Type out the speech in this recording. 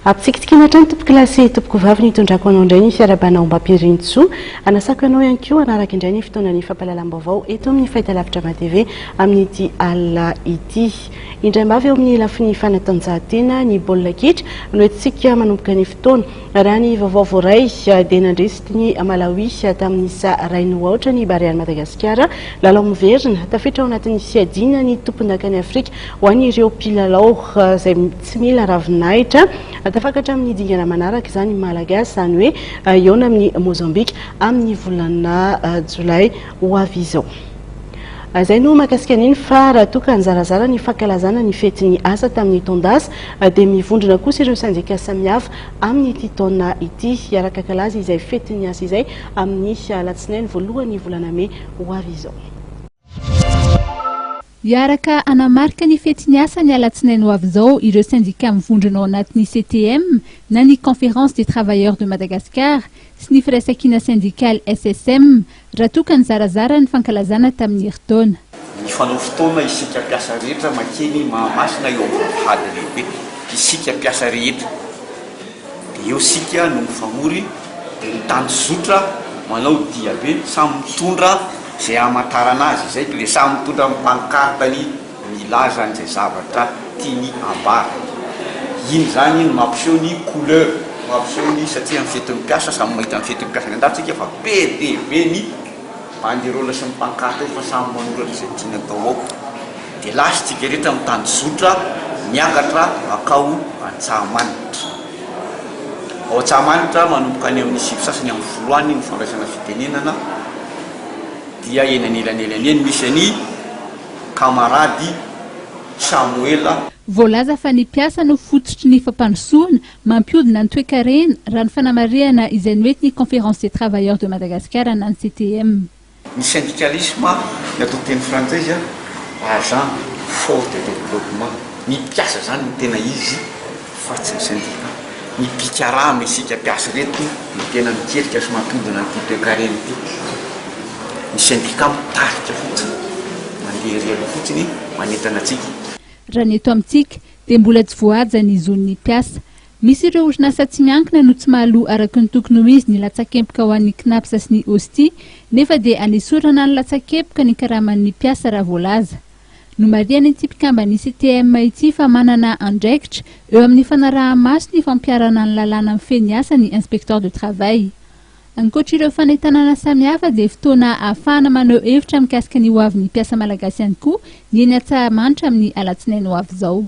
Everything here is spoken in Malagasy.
Apitsikitsikina hatrany tompoko lasy tompoko vavy nitondrako anao indray ny fiarabanao Mbapirintsoa anasako anao ihany koa anaraka indray ny fotoanany fampahalalam-baovao eto amin'ny Fahitalavitra TV amin'ity alina ity. Indray mbavy eo amin'ny lafiny fanatanjahantena ny baolina kitra no entintsika manomboka ny fotoana raha ny vaovao voaray dia nandresy ny Malawi tamin'ny rainy oatra ny Barea Madagasikara lalao miverina tafiditra ao anatin'ny siadina ny tompon-dakany Afrika ho an'ireo mpilalao izay tsy mila ravinahitra tafakatra amin'ny dingana manaraka izany malagasy izany hoe eo amin'ny Mozambika amin'ny volana Jolay ho avy izao. Izay no mahakasika an'iny fa raha toa ka nizarazara ny fankalazana ny fetin'ny asa tamin'ny taondasa dia mivondrona kosa ireo sandika samihafa amin'ny ity taona ity hiaraka kalaza izay fetin'ny asa izay amin'ny alatsinainy voalohany volana May ho avy izao. Hiaraka anamarika ny fetin'ny asa ny alatsinainy ho avy izao ireo syndicats mivondrona ao anatin'ny CTM na ny Conférence des Travailleurs de Madagascar sy ny firaisan-kina syndicale SSM raha toa ka nizarazara ny fankalazana tamin'ny herintaona. Ny fanao fotoana isika mpiasa rehetra makeny mahamasina eo amin'ny hady lehibe isika mpiasa rehetra dia eo sika no mifamory dia ny tanjozotra manao diabe samy mitondra izay hamantarana azy izay dia samy mitondra amin'ny pankartany milaza an'izay zavatra tiany ambara. Iny zany no mampiseho ny couleur mampiseho ny satria amin'ny fetin'ny mpiasa samy mahita amin'ny fetin'ny mpiasa andatsika fa be dia be ny banderola sy ny pankarta fa samy manoratra izay tiany atao ao dia lasitsika rehetra mitanjozotra miakatra makao Antsahamanitra. Ao Antsahamanitra manomboka any amin'ny sivy sasany amin'ny voalohany ny fandraisana fitenenana dia eny anelanelany eny misy ny kamarady Samuela. Voalaza fa ny mpiasa no fototry ny fampandrosoana mampiodina ny toe-karena raha ny fanamarihana izay noety ny Conférence des Travailleurs de Madagascar na ny CTM. Ny syndicalisme ny atao teny frantsay izy agent fort de développement. Ny mpiasa zany no tena izy fa tsy ny syndicat. Ny mpikarama isika mpiasa reto no tena miketrika sy mampiodina ny toe-karena ity. Ny syndicat mitarika fotsiny mandeha fotsiny manentana antsika. Raha ny eto amintsika dia mbola tsy voahaja ny zon'ny mpiasa. Misy ireo orinasa tsy miankina no tsy mahaloa araka ny tokony ho izy ny latsakempoka ho an'ny KNAPS sy ny OSTI nefa dia anesorana ny latsakempoka ny karaman'ny mpiasa raha voalaza. No mariana ity mpikambany CTM ity fa manana andraikitra eo amin'ny fanaraha-maso ny fampiarana ny lalàna amin'ny feny asa ny inspecteur de travail. Ankoatra ireo fanentanana samihafa dia fotoana ahafahana manao hevitra mikasika ny ho avin'ny mpiasa malagasy ihany koa ny eny Antsahamanitra amin'ny alatsinainy ho avy izao.